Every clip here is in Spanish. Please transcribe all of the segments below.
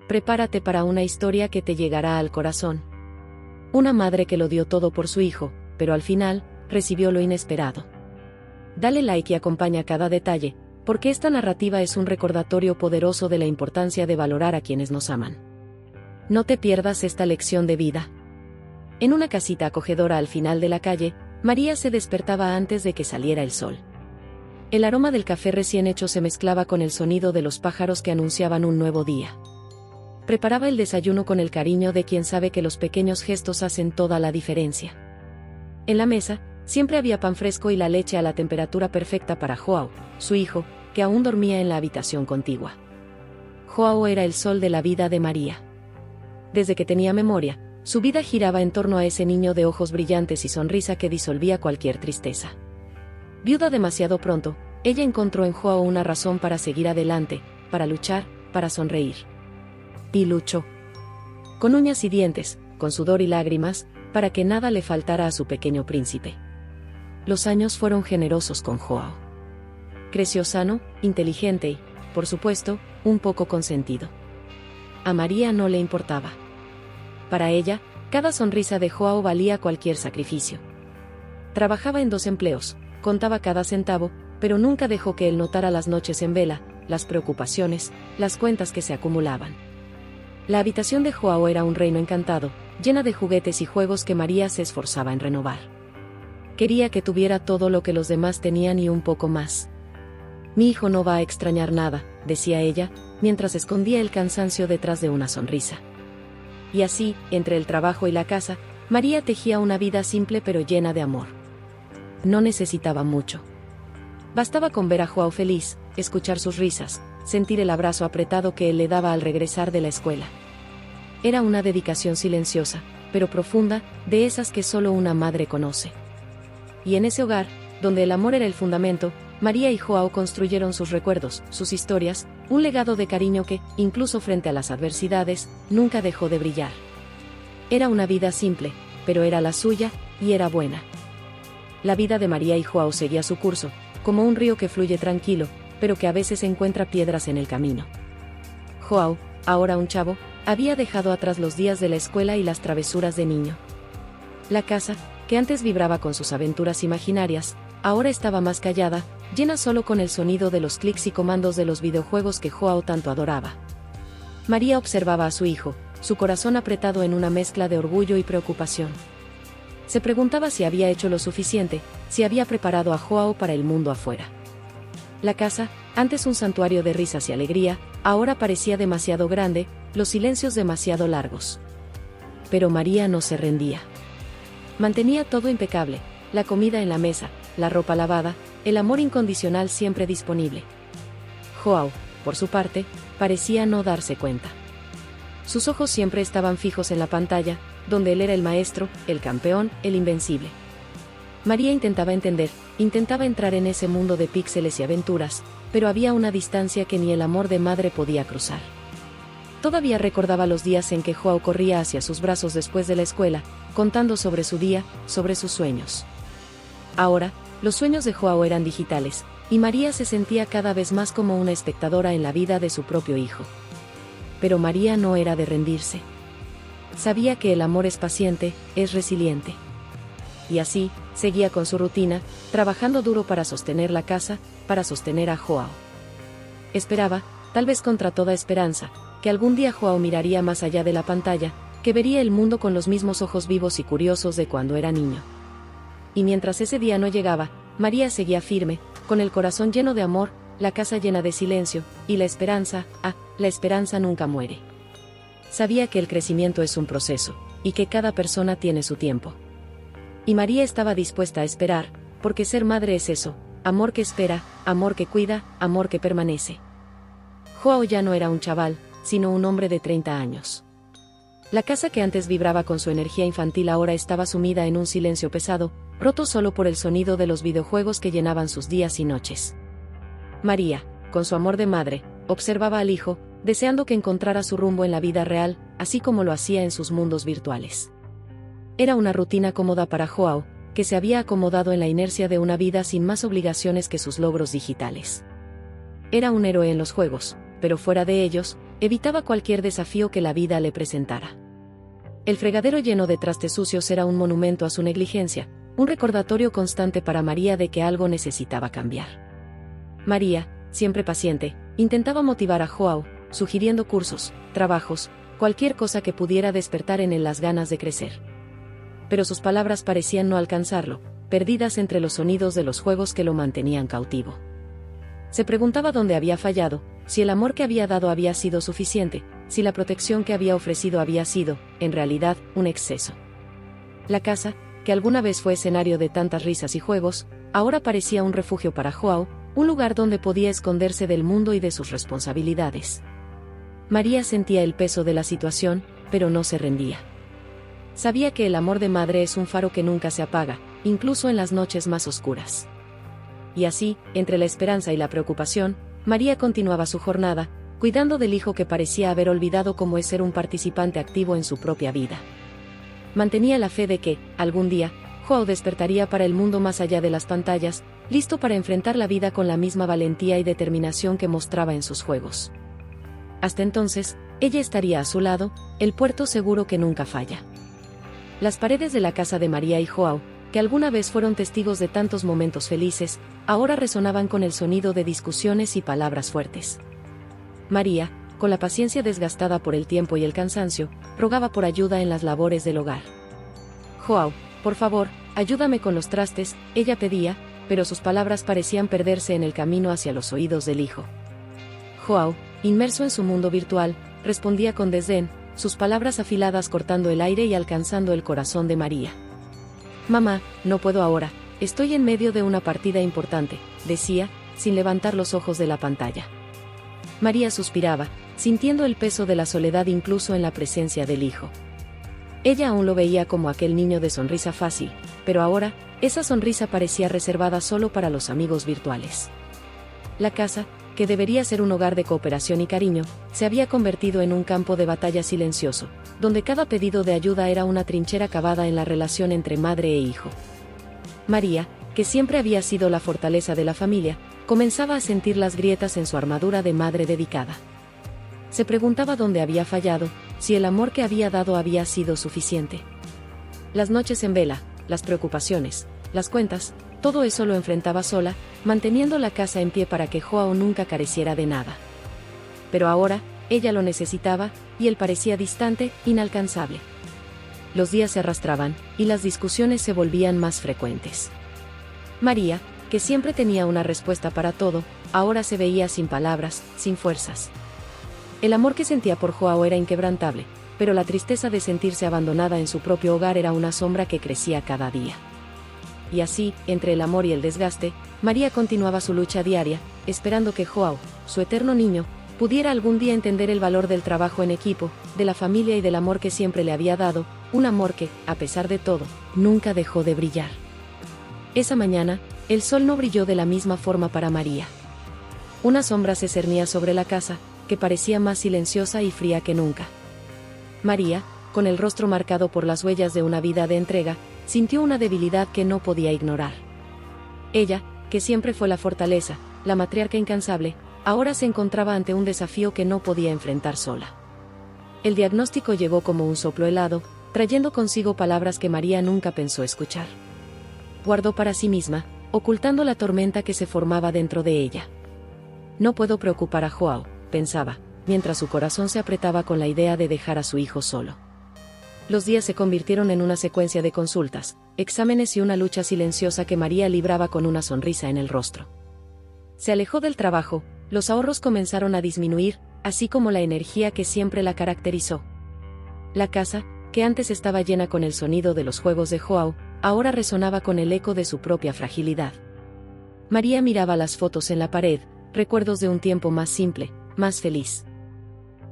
Prepárate para una historia que te llegará al corazón. Una madre que lo dio todo por su hijo, pero al final, recibió lo inesperado. Dale like y acompaña cada detalle, porque esta narrativa es un recordatorio poderoso de la importancia de valorar a quienes nos aman. No te pierdas esta lección de vida. En una casita acogedora al final de la calle, María se despertaba antes de que saliera el sol. El aroma del café recién hecho se mezclaba con el sonido de los pájaros que anunciaban un nuevo día. Preparaba el desayuno con el cariño de quien sabe que los pequeños gestos hacen toda la diferencia. En la mesa, siempre había pan fresco y la leche a la temperatura perfecta para Joao, su hijo, que aún dormía en la habitación contigua. Joao era el sol de la vida de María. Desde que tenía memoria, su vida giraba en torno a ese niño de ojos brillantes y sonrisa que disolvía cualquier tristeza. Viuda demasiado pronto, ella encontró en Joao una razón para seguir adelante, para luchar, para sonreír. Y luchó. Con uñas y dientes, con sudor y lágrimas, para que nada le faltara a su pequeño príncipe. Los años fueron generosos con Joao. Creció sano, inteligente y, por supuesto, un poco consentido. A María no le importaba. Para ella, cada sonrisa de Joao valía cualquier sacrificio. Trabajaba en 2 empleos, contaba cada centavo, pero nunca dejó que él notara las noches en vela, las preocupaciones, las cuentas que se acumulaban. La habitación de Joao era un reino encantado, llena de juguetes y juegos que María se esforzaba en renovar. Quería que tuviera todo lo que los demás tenían y un poco más. Mi hijo no va a extrañar nada, decía ella, mientras escondía el cansancio detrás de una sonrisa. Y así, entre el trabajo y la casa, María tejía una vida simple pero llena de amor. No necesitaba mucho. Bastaba con ver a Joao feliz, escuchar sus risas, sentir el abrazo apretado que él le daba al regresar de la escuela. Era una dedicación silenciosa, pero profunda, de esas que solo una madre conoce. Y en ese hogar, donde el amor era el fundamento, María y Joao construyeron sus recuerdos, sus historias, un legado de cariño que, incluso frente a las adversidades, nunca dejó de brillar. Era una vida simple, pero era la suya, y era buena. La vida de María y Joao seguía su curso, como un río que fluye tranquilo, pero que a veces encuentra piedras en el camino. Joao, ahora un chavo, había dejado atrás los días de la escuela y las travesuras de niño. La casa, que antes vibraba con sus aventuras imaginarias, ahora estaba más callada, llena solo con el sonido de los clics y comandos de los videojuegos que Joao tanto adoraba. María observaba a su hijo, su corazón apretado en una mezcla de orgullo y preocupación. Se preguntaba si había hecho lo suficiente, si había preparado a Joao para el mundo afuera. La casa, antes un santuario de risas y alegría, ahora parecía demasiado grande, los silencios demasiado largos. Pero María no se rendía. Mantenía todo impecable, la comida en la mesa, la ropa lavada, el amor incondicional siempre disponible. Joao, por su parte, parecía no darse cuenta. Sus ojos siempre estaban fijos en la pantalla, donde él era el maestro, el campeón, el invencible. María intentaba entender, intentaba entrar en ese mundo de píxeles y aventuras, pero había una distancia que ni el amor de madre podía cruzar. Todavía recordaba los días en que Joao corría hacia sus brazos después de la escuela, contando sobre su día, sobre sus sueños. Ahora, los sueños de Joao eran digitales, y María se sentía cada vez más como una espectadora en la vida de su propio hijo. Pero María no era de rendirse. Sabía que el amor es paciente, es resiliente. Y así, seguía con su rutina, trabajando duro para sostener la casa, para sostener a Joao. Esperaba, tal vez contra toda esperanza, que algún día Joao miraría más allá de la pantalla, que vería el mundo con los mismos ojos vivos y curiosos de cuando era niño. Y mientras ese día no llegaba, María seguía firme, con el corazón lleno de amor, la casa llena de silencio, y la esperanza nunca muere. Sabía que el crecimiento es un proceso, y que cada persona tiene su tiempo. Y María estaba dispuesta a esperar, porque ser madre es eso, amor que espera, amor que cuida, amor que permanece. Joao ya no era un chaval, sino un hombre de 30 años. La casa que antes vibraba con su energía infantil ahora estaba sumida en un silencio pesado, roto solo por el sonido de los videojuegos que llenaban sus días y noches. María, con su amor de madre, observaba al hijo, deseando que encontrara su rumbo en la vida real, así como lo hacía en sus mundos virtuales. Era una rutina cómoda para Joao, que se había acomodado en la inercia de una vida sin más obligaciones que sus logros digitales. Era un héroe en los juegos, pero fuera de ellos, evitaba cualquier desafío que la vida le presentara. El fregadero lleno de trastes sucios era un monumento a su negligencia, un recordatorio constante para María de que algo necesitaba cambiar. María, siempre paciente, intentaba motivar a Joao, sugiriendo cursos, trabajos, cualquier cosa que pudiera despertar en él las ganas de crecer. Pero sus palabras parecían no alcanzarlo, perdidas entre los sonidos de los juegos que lo mantenían cautivo. Se preguntaba dónde había fallado, si el amor que había dado había sido suficiente, si la protección que había ofrecido había sido, en realidad, un exceso. La casa, que alguna vez fue escenario de tantas risas y juegos, ahora parecía un refugio para Joao, un lugar donde podía esconderse del mundo y de sus responsabilidades. María sentía el peso de la situación, pero no se rendía. Sabía que el amor de madre es un faro que nunca se apaga, incluso en las noches más oscuras. Y así, entre la esperanza y la preocupación, María continuaba su jornada, cuidando del hijo que parecía haber olvidado cómo es ser un participante activo en su propia vida. Mantenía la fe de que, algún día, Joao despertaría para el mundo más allá de las pantallas, listo para enfrentar la vida con la misma valentía y determinación que mostraba en sus juegos. Hasta entonces, ella estaría a su lado, el puerto seguro que nunca falla. Las paredes de la casa de María y Joao, que alguna vez fueron testigos de tantos momentos felices, ahora resonaban con el sonido de discusiones y palabras fuertes. María, con la paciencia desgastada por el tiempo y el cansancio, rogaba por ayuda en las labores del hogar. Joao, por favor, ayúdame con los trastes, ella pedía, pero sus palabras parecían perderse en el camino hacia los oídos del hijo. Joao, inmerso en su mundo virtual, respondía con desdén, sus palabras afiladas cortando el aire y alcanzando el corazón de María. «Mamá, no puedo ahora, estoy en medio de una partida importante», decía, sin levantar los ojos de la pantalla. María suspiraba, sintiendo el peso de la soledad incluso en la presencia del hijo. Ella aún lo veía como aquel niño de sonrisa fácil, pero ahora, esa sonrisa parecía reservada solo para los amigos virtuales. La casa, que debería ser un hogar de cooperación y cariño, se había convertido en un campo de batalla silencioso, donde cada pedido de ayuda era una trinchera cavada en la relación entre madre e hijo. María, que siempre había sido la fortaleza de la familia, comenzaba a sentir las grietas en su armadura de madre dedicada. Se preguntaba dónde había fallado, si el amor que había dado había sido suficiente. Las noches en vela, las preocupaciones, las cuentas, todo eso lo enfrentaba sola, manteniendo la casa en pie para que Joao nunca careciera de nada. Pero ahora, ella lo necesitaba, y él parecía distante, inalcanzable. Los días se arrastraban, y las discusiones se volvían más frecuentes. María, que siempre tenía una respuesta para todo, ahora se veía sin palabras, sin fuerzas. El amor que sentía por Joao era inquebrantable, pero la tristeza de sentirse abandonada en su propio hogar era una sombra que crecía cada día. Y así, entre el amor y el desgaste, María continuaba su lucha diaria, esperando que Joao, su eterno niño, pudiera algún día entender el valor del trabajo en equipo, de la familia y del amor que siempre le había dado, un amor que, a pesar de todo, nunca dejó de brillar. Esa mañana, el sol no brilló de la misma forma para María. Una sombra se cernía sobre la casa, que parecía más silenciosa y fría que nunca. María, con el rostro marcado por las huellas de una vida de entrega, sintió una debilidad que no podía ignorar. Ella, que siempre fue la fortaleza, la matriarca incansable, ahora se encontraba ante un desafío que no podía enfrentar sola. El diagnóstico llegó como un soplo helado, trayendo consigo palabras que María nunca pensó escuchar. Guardó para sí misma, ocultando la tormenta que se formaba dentro de ella. No puedo preocupar a Joao, pensaba, mientras su corazón se apretaba con la idea de dejar a su hijo solo. Los días se convirtieron en una secuencia de consultas, exámenes y una lucha silenciosa que María libraba con una sonrisa en el rostro. Se alejó del trabajo, los ahorros comenzaron a disminuir, así como la energía que siempre la caracterizó. La casa, que antes estaba llena con el sonido de los juegos de Joao, ahora resonaba con el eco de su propia fragilidad. María miraba las fotos en la pared, recuerdos de un tiempo más simple, más feliz.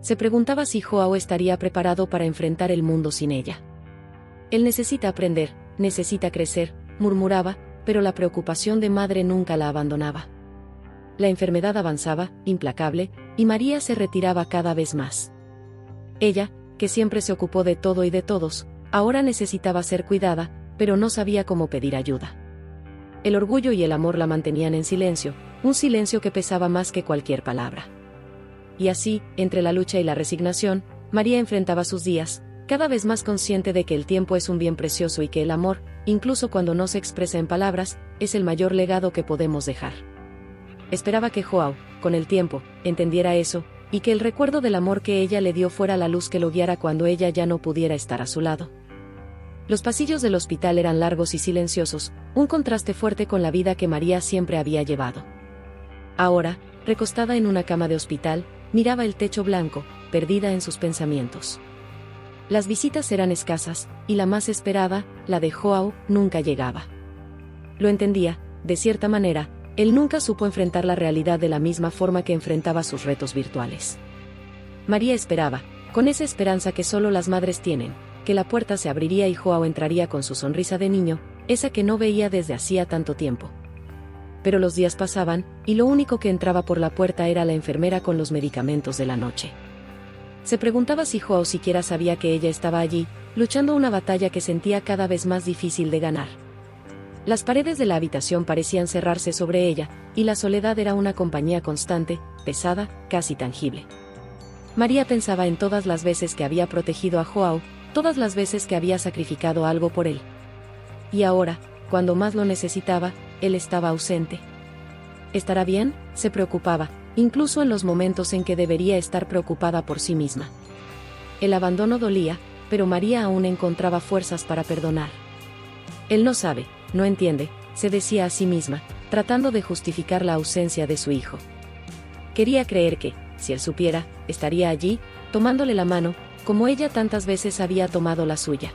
Se preguntaba si Joao estaría preparado para enfrentar el mundo sin ella. Él necesita aprender, necesita crecer, murmuraba, pero la preocupación de madre nunca la abandonaba. La enfermedad avanzaba, implacable, y María se retiraba cada vez más. Ella, que siempre se ocupó de todo y de todos, ahora necesitaba ser cuidada, pero no sabía cómo pedir ayuda. El orgullo y el amor la mantenían en silencio, un silencio que pesaba más que cualquier palabra. Y así, entre la lucha y la resignación, María enfrentaba sus días, cada vez más consciente de que el tiempo es un bien precioso y que el amor, incluso cuando no se expresa en palabras, es el mayor legado que podemos dejar. Esperaba que João, con el tiempo, entendiera eso, y que el recuerdo del amor que ella le dio fuera la luz que lo guiara cuando ella ya no pudiera estar a su lado. Los pasillos del hospital eran largos y silenciosos, un contraste fuerte con la vida que María siempre había llevado. Ahora, recostada en una cama de hospital, miraba el techo blanco, perdida en sus pensamientos. Las visitas eran escasas, y la más esperada, la de João, nunca llegaba. Lo entendía, de cierta manera, él nunca supo enfrentar la realidad de la misma forma que enfrentaba sus retos virtuales. María esperaba, con esa esperanza que solo las madres tienen, que la puerta se abriría y João entraría con su sonrisa de niño, esa que no veía desde hacía tanto tiempo. Pero los días pasaban, y lo único que entraba por la puerta era la enfermera con los medicamentos de la noche. Se preguntaba si João siquiera sabía que ella estaba allí, luchando una batalla que sentía cada vez más difícil de ganar. Las paredes de la habitación parecían cerrarse sobre ella, y la soledad era una compañía constante, pesada, casi tangible. María pensaba en todas las veces que había protegido a João, todas las veces que había sacrificado algo por él. Y ahora, cuando más lo necesitaba, él estaba ausente. ¿Estará bien?, se preocupaba, incluso en los momentos en que debería estar preocupada por sí misma. El abandono dolía, pero María aún encontraba fuerzas para perdonar. Él no sabe, no entiende, se decía a sí misma, tratando de justificar la ausencia de su hijo. Quería creer que, si él supiera, estaría allí, tomándole la mano, como ella tantas veces había tomado la suya.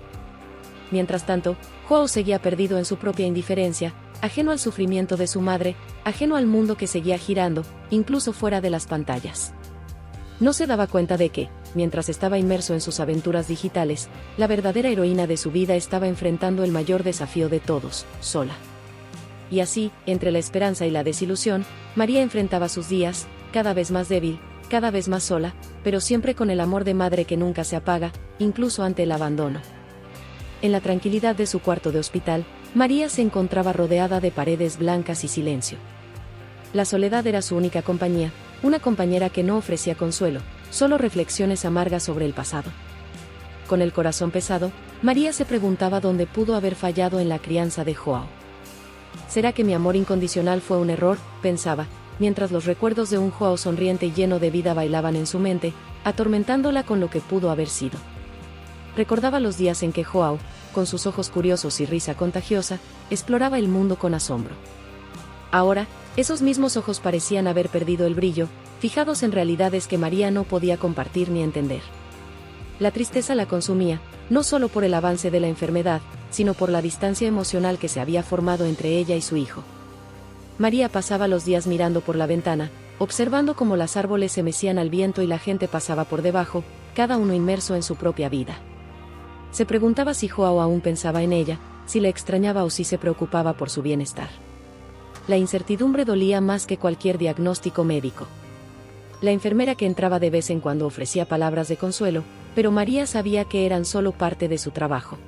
Mientras tanto, João seguía perdido en su propia indiferencia, ajeno al sufrimiento de su madre, ajeno al mundo que seguía girando, incluso fuera de las pantallas. No se daba cuenta de que, mientras estaba inmerso en sus aventuras digitales, la verdadera heroína de su vida estaba enfrentando el mayor desafío de todos, sola. Y así, entre la esperanza y la desilusión, María enfrentaba sus días, cada vez más débil, cada vez más sola, pero siempre con el amor de madre que nunca se apaga, incluso ante el abandono. En la tranquilidad de su cuarto de hospital, María se encontraba rodeada de paredes blancas y silencio. La soledad era su única compañía, una compañera que no ofrecía consuelo, solo reflexiones amargas sobre el pasado. Con el corazón pesado, María se preguntaba dónde pudo haber fallado en la crianza de João. ¿Será que mi amor incondicional fue un error?, pensaba, mientras los recuerdos de un João sonriente y lleno de vida bailaban en su mente, atormentándola con lo que pudo haber sido. Recordaba los días en que João, con sus ojos curiosos y risa contagiosa, exploraba el mundo con asombro. Ahora, esos mismos ojos parecían haber perdido el brillo, fijados en realidades que María no podía compartir ni entender. La tristeza la consumía, no solo por el avance de la enfermedad, sino por la distancia emocional que se había formado entre ella y su hijo. María pasaba los días mirando por la ventana, observando cómo los árboles se mecían al viento y la gente pasaba por debajo, cada uno inmerso en su propia vida. Se preguntaba si João aún pensaba en ella, si la extrañaba o si se preocupaba por su bienestar. La incertidumbre dolía más que cualquier diagnóstico médico. La enfermera que entraba de vez en cuando ofrecía palabras de consuelo, pero María sabía que eran solo parte de su trabajo.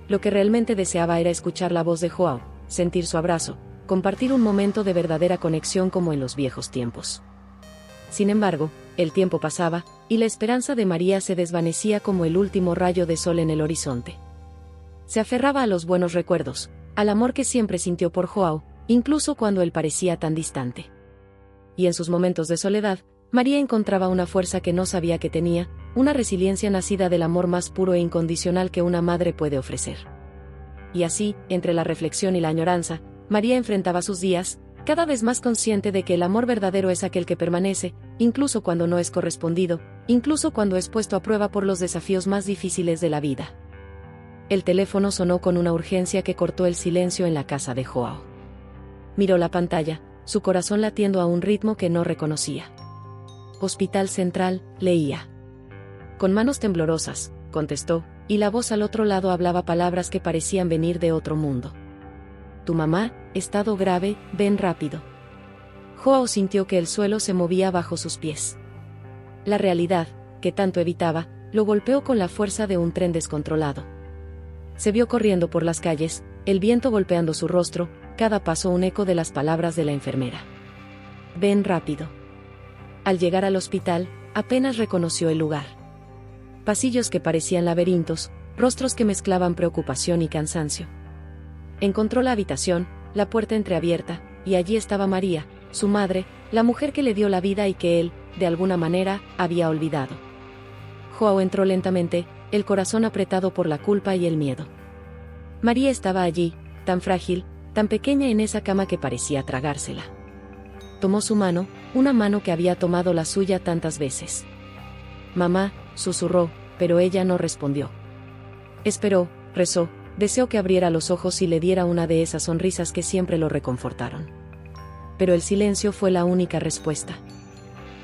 Lo que realmente deseaba era escuchar la voz de João, sentir su abrazo, compartir un momento de verdadera conexión como en los viejos tiempos. Sin embargo, el tiempo pasaba, y la esperanza de María se desvanecía como el último rayo de sol en el horizonte. Se aferraba a los buenos recuerdos, al amor que siempre sintió por João, incluso cuando él parecía tan distante. Y en sus momentos de soledad, María encontraba una fuerza que no sabía que tenía, una resiliencia nacida del amor más puro e incondicional que una madre puede ofrecer. Y así, entre la reflexión y la añoranza, María enfrentaba sus días, cada vez más consciente de que el amor verdadero es aquel que permanece, incluso cuando no es correspondido, incluso cuando es puesto a prueba por los desafíos más difíciles de la vida. El teléfono sonó con una urgencia que cortó el silencio en la casa de João. Miró la pantalla, su corazón latiendo a un ritmo que no reconocía. Hospital Central, leía. Con manos temblorosas, contestó, y la voz al otro lado hablaba palabras que parecían venir de otro mundo. Tu mamá, estado grave, ven rápido. João sintió que el suelo se movía bajo sus pies. La realidad, que tanto evitaba, lo golpeó con la fuerza de un tren descontrolado. Se vio corriendo por las calles, el viento golpeando su rostro, cada paso un eco de las palabras de la enfermera. Ven rápido. Al llegar al hospital, apenas reconoció el lugar. Pasillos que parecían laberintos, rostros que mezclaban preocupación y cansancio. Encontró la habitación, la puerta entreabierta, y allí estaba María, su madre, la mujer que le dio la vida y que él, de alguna manera, había olvidado. Joao entró lentamente, el corazón apretado por la culpa y el miedo. María estaba allí, tan frágil, tan pequeña en esa cama que parecía tragársela. Tomó su mano, una mano que había tomado la suya tantas veces. «Mamá», susurró, pero ella no respondió. Esperó, rezó, deseó que abriera los ojos y le diera una de esas sonrisas que siempre lo reconfortaron. Pero el silencio fue la única respuesta.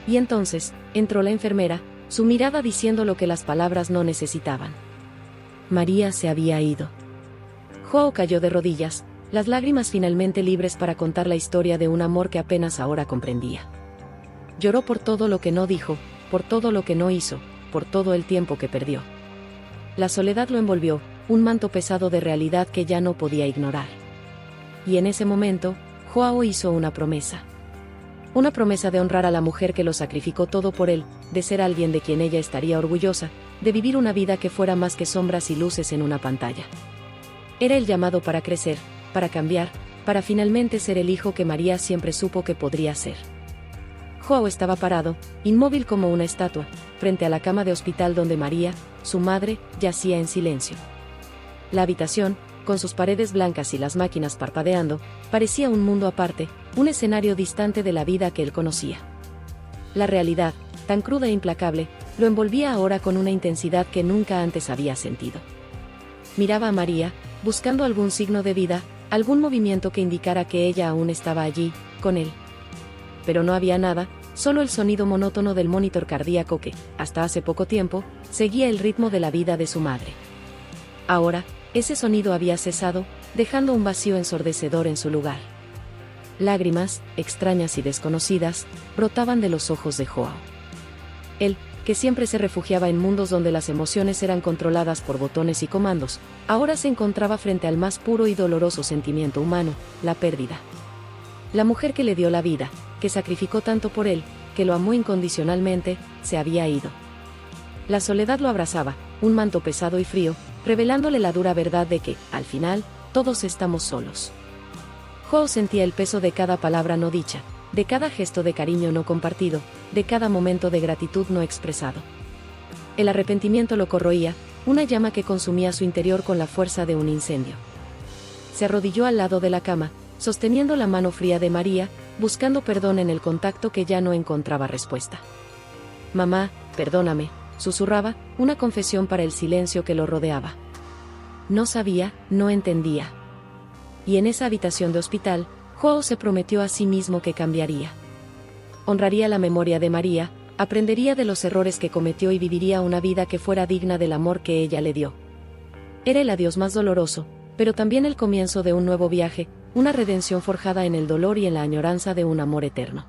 Y entonces, entró la enfermera, su mirada diciendo lo que las palabras no necesitaban. María se había ido. Joao cayó de rodillas, las lágrimas finalmente libres para contar la historia de un amor que apenas ahora comprendía. Lloró por todo lo que no dijo, por todo lo que no hizo, por todo el tiempo que perdió. La soledad lo envolvió, un manto pesado de realidad que ya no podía ignorar. Y en ese momento, Joao hizo una promesa. Una promesa de honrar a la mujer que lo sacrificó todo por él, de ser alguien de quien ella estaría orgullosa, de vivir una vida que fuera más que sombras y luces en una pantalla. Era el llamado para crecer, para cambiar, para finalmente ser el hijo que María siempre supo que podría ser. Joao estaba parado, inmóvil como una estatua, frente a la cama de hospital donde María, su madre, yacía en silencio. La habitación, con sus paredes blancas y las máquinas parpadeando, parecía un mundo aparte, un escenario distante de la vida que él conocía. La realidad, tan cruda e implacable, lo envolvía ahora con una intensidad que nunca antes había sentido. Miraba a María, buscando algún signo de vida, algún movimiento que indicara que ella aún estaba allí, con él. Pero no había nada, solo el sonido monótono del monitor cardíaco que, hasta hace poco tiempo, seguía el ritmo de la vida de su madre. Ahora, ese sonido había cesado, dejando un vacío ensordecedor en su lugar. Lágrimas, extrañas y desconocidas, brotaban de los ojos de Joao. Él, que siempre se refugiaba en mundos donde las emociones eran controladas por botones y comandos, ahora se encontraba frente al más puro y doloroso sentimiento humano, la pérdida. La mujer que le dio la vida, que sacrificó tanto por él, que lo amó incondicionalmente, se había ido. La soledad lo abrazaba, un manto pesado y frío, revelándole la dura verdad de que, al final, todos estamos solos. Joao sentía el peso de cada palabra no dicha, de cada gesto de cariño no compartido, de cada momento de gratitud no expresado. El arrepentimiento lo corroía, una llama que consumía su interior con la fuerza de un incendio. Se arrodilló al lado de la cama, sosteniendo la mano fría de María, buscando perdón en el contacto que ya no encontraba respuesta. «Mamá, perdóname», susurraba, una confesión para el silencio que lo rodeaba. No sabía, no entendía. Y en esa habitación de hospital, Joao se prometió a sí mismo que cambiaría. Honraría la memoria de María, aprendería de los errores que cometió y viviría una vida que fuera digna del amor que ella le dio. Era el adiós más doloroso, pero también el comienzo de un nuevo viaje, una redención forjada en el dolor y en la añoranza de un amor eterno.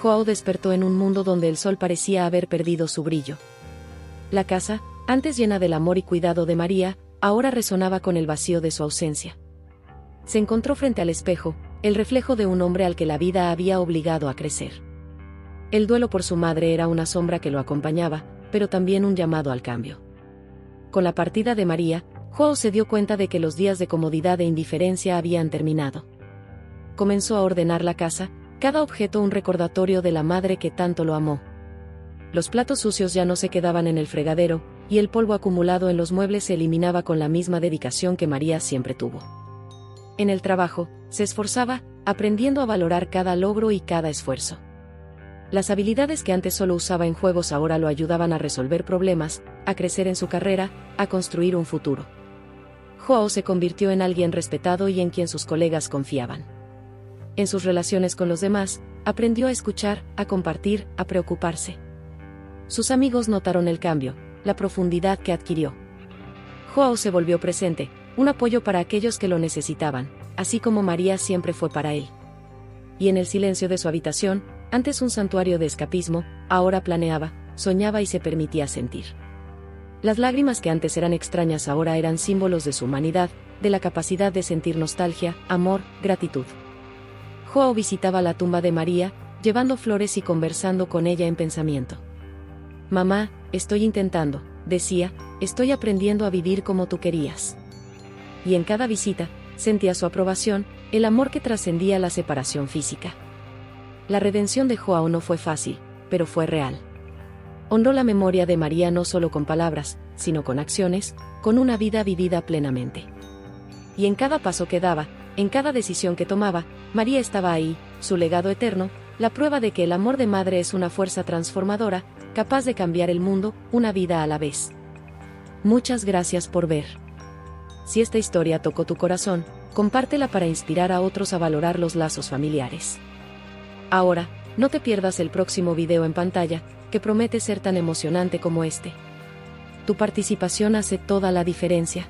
Joao despertó en un mundo donde el sol parecía haber perdido su brillo. La casa, antes llena del amor y cuidado de María, ahora resonaba con el vacío de su ausencia. Se encontró frente al espejo, el reflejo de un hombre al que la vida había obligado a crecer. El duelo por su madre era una sombra que lo acompañaba, pero también un llamado al cambio. Con la partida de María, Joao se dio cuenta de que los días de comodidad e indiferencia habían terminado. Comenzó a ordenar la casa, cada objeto un recordatorio de la madre que tanto lo amó. Los platos sucios ya no se quedaban en el fregadero, y el polvo acumulado en los muebles se eliminaba con la misma dedicación que María siempre tuvo. En el trabajo, se esforzaba, aprendiendo a valorar cada logro y cada esfuerzo. Las habilidades que antes solo usaba en juegos ahora lo ayudaban a resolver problemas, a crecer en su carrera, a construir un futuro. Joao se convirtió en alguien respetado y en quien sus colegas confiaban. En sus relaciones con los demás, aprendió a escuchar, a compartir, a preocuparse. Sus amigos notaron el cambio, la profundidad que adquirió. Joao se volvió presente, un apoyo para aquellos que lo necesitaban, así como María siempre fue para él. Y en el silencio de su habitación, antes un santuario de escapismo, ahora planeaba, soñaba y se permitía sentir. Las lágrimas que antes eran extrañas ahora eran símbolos de su humanidad, de la capacidad de sentir nostalgia, amor, gratitud. Joao visitaba la tumba de María, llevando flores y conversando con ella en pensamiento. Mamá, estoy intentando, decía, estoy aprendiendo a vivir como tú querías. Y en cada visita, sentía su aprobación, el amor que trascendía la separación física. La redención de Joao no fue fácil, pero fue real. Honró la memoria de María no solo con palabras, sino con acciones, con una vida vivida plenamente. Y en cada paso que daba, en cada decisión que tomaba, María estaba ahí, su legado eterno, la prueba de que el amor de madre es una fuerza transformadora, capaz de cambiar el mundo, una vida a la vez. Muchas gracias por ver. Si esta historia tocó tu corazón, compártela para inspirar a otros a valorar los lazos familiares. Ahora, no te pierdas el próximo video en pantalla, que promete ser tan emocionante como este. Tu participación hace toda la diferencia.